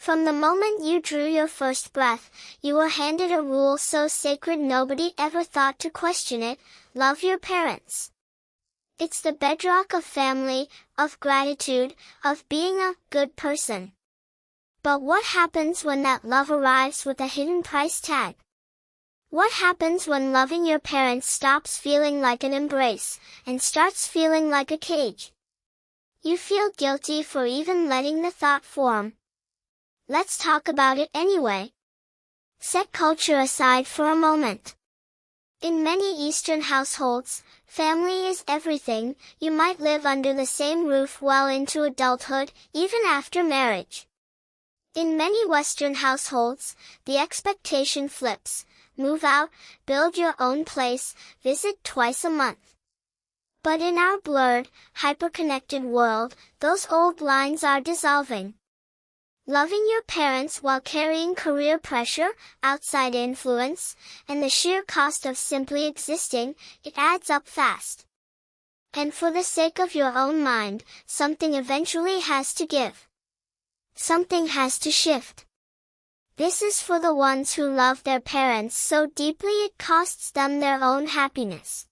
From the moment you drew your first breath, you were handed a rule so sacred nobody ever thought to question it: love your parents. It's the bedrock of family, of gratitude, of being a good person. But what happens when that love arrives with a hidden price tag? What happens when loving your parents stops feeling like an embrace, and starts feeling like a cage? You feel guilty for even letting the thought form. Let's talk about it anyway. Set culture aside for a moment. In many Eastern households, family is everything. You might live under the same roof well into adulthood, even after marriage. In many Western households, the expectation flips: move out, build your own place, visit twice a month. But in our blurred, hyper-connected world, those old lines are dissolving. Loving your parents while carrying career pressure, outside influence, and the sheer cost of simply existing, it adds up fast. And for the sake of your own mind, something eventually has to give. Something has to shift. This is for the ones who love their parents so deeply it costs them their own happiness.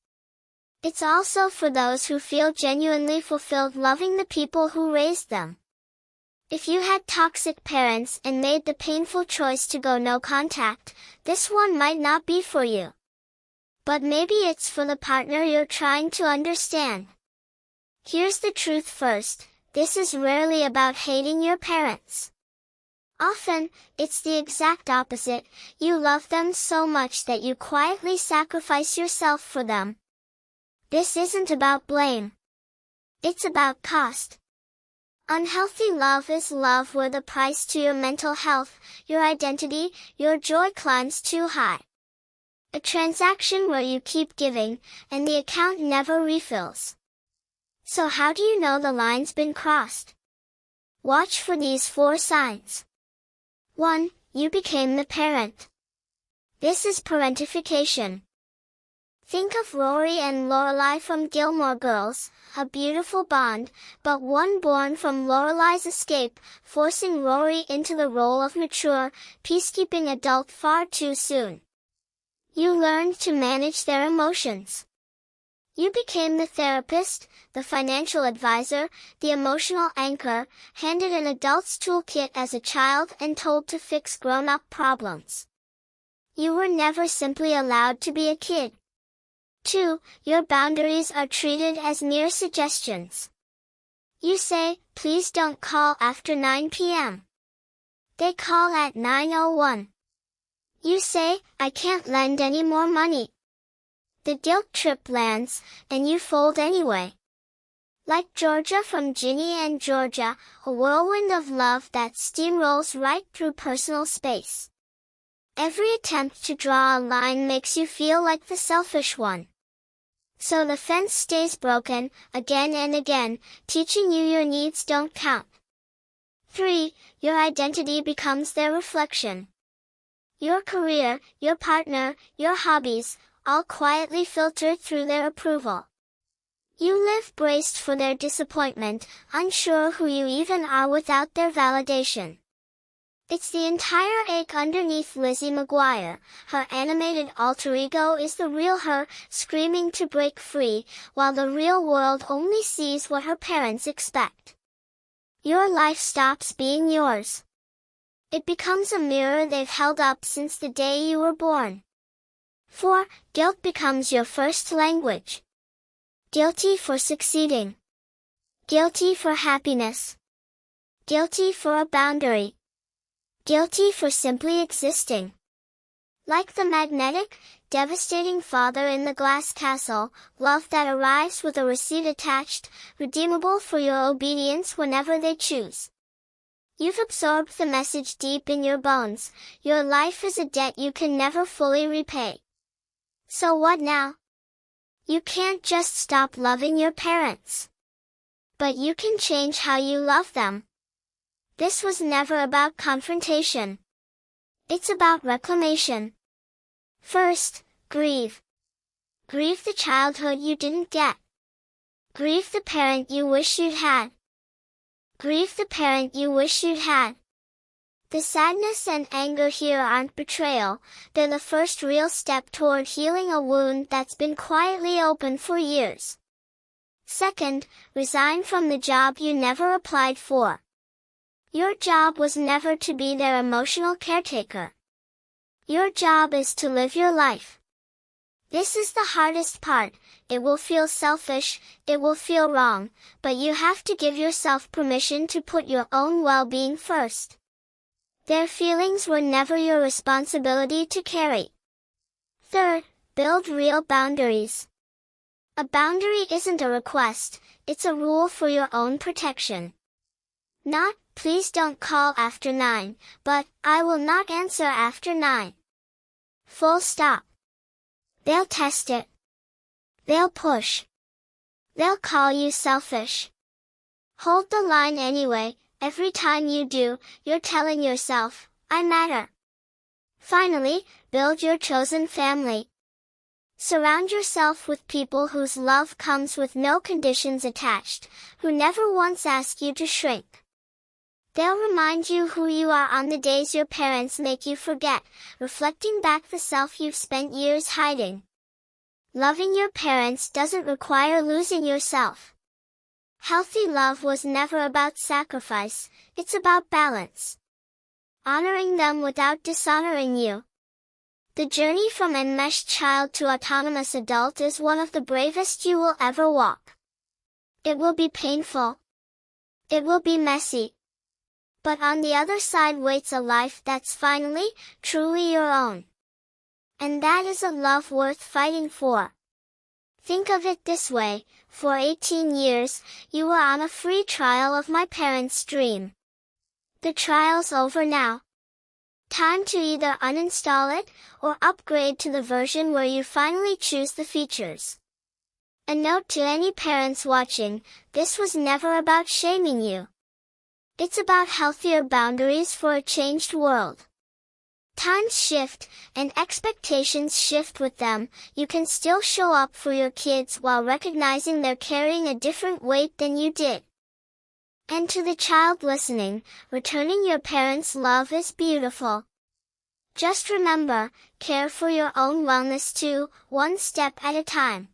It's also for those who feel genuinely fulfilled loving the people who raised them. If you had toxic parents and made the painful choice to go no contact, this one might not be for you. But maybe it's for the partner you're trying to understand. Here's the truth first: this is rarely about hating your parents. Often, it's the exact opposite: you love them so much that you quietly sacrifice yourself for them. This isn't about blame. It's about cost. Unhealthy love is love where the price to your mental health, your identity, your joy climbs too high. A transaction where you keep giving, and the account never refills. So how do you know the line's been crossed? Watch for these 4 signs. 1. You became the parent. This is parentification. Think of Rory and Lorelai from Gilmore Girls, a beautiful bond, but one born from Lorelai's escape, forcing Rory into the role of mature, peacekeeping adult far too soon. You learned to manage their emotions. You became the therapist, the financial advisor, the emotional anchor, handed an adult's toolkit as a child and told to fix grown-up problems. You were never simply allowed to be a kid. 2. Your boundaries are treated as mere suggestions. You say, please don't call after 9 p.m. They call at 9:01. You say, I can't lend any more money. The guilt trip lands, and you fold anyway. Like Georgia from Ginny and Georgia, a whirlwind of love that steamrolls right through personal space. Every attempt to draw a line makes you feel like the selfish one. So the fence stays broken, again and again, teaching you your needs don't count. 3. Your identity becomes their reflection. Your career, your partner, your hobbies, all quietly filter through their approval. You live braced for their disappointment, unsure who you even are without their validation. It's the entire ache underneath Lizzie McGuire. Her animated alter ego is the real her, screaming to break free, while the real world only sees what her parents expect. Your life stops being yours. It becomes a mirror they've held up since the day you were born. 4. Guilt becomes your first language. Guilty for succeeding. Guilty for happiness. Guilty for a boundary. Guilty for simply existing. Like the magnetic, devastating father in the glass castle, love that arrives with a receipt attached, redeemable for your obedience whenever they choose. You've absorbed the message deep in your bones: your life is a debt you can never fully repay. So what now? You can't just stop loving your parents. But you can change how you love them. This was never about confrontation. It's about reclamation. First, grieve. Grieve the childhood you didn't get. Grieve the parent you wish you'd had. Grieve the parent you wish you'd had. The sadness and anger here aren't betrayal, they're the first real step toward healing a wound that's been quietly open for years. Second, resign from the job you never applied for. Your job was never to be their emotional caretaker. Your job is to live your life. This is the hardest part. It will feel selfish, it will feel wrong, but you have to give yourself permission to put your own well-being first. Their feelings were never your responsibility to carry. Third, build real boundaries. A boundary isn't a request, it's a rule for your own protection. Not, please don't call after 9, but, I will not answer after 9. Full stop. They'll test it. They'll push. They'll call you selfish. Hold the line anyway. Every time you do, you're telling yourself, I matter. Finally, build your chosen family. Surround yourself with people whose love comes with no conditions attached, who never once ask you to shrink. They'll remind you who you are on the days your parents make you forget, reflecting back the self you've spent years hiding. Loving your parents doesn't require losing yourself. Healthy love was never about sacrifice, it's about balance. Honoring them without dishonoring you. The journey from enmeshed child to autonomous adult is one of the bravest you will ever walk. It will be painful. It will be messy. But on the other side waits a life that's finally, truly your own. And that is a love worth fighting for. Think of it this way, for 18 years, you were on a free trial of my parents' dream. The trial's over now. Time to either uninstall it, or upgrade to the version where you finally choose the features. A note to any parents watching, this was never about shaming you. It's about healthier boundaries for a changed world. Times shift, and expectations shift with them. You can still show up for your kids while recognizing they're carrying a different weight than you did. And to the child listening, returning your parents' love is beautiful. Just remember, care for your own wellness too, one step at a time.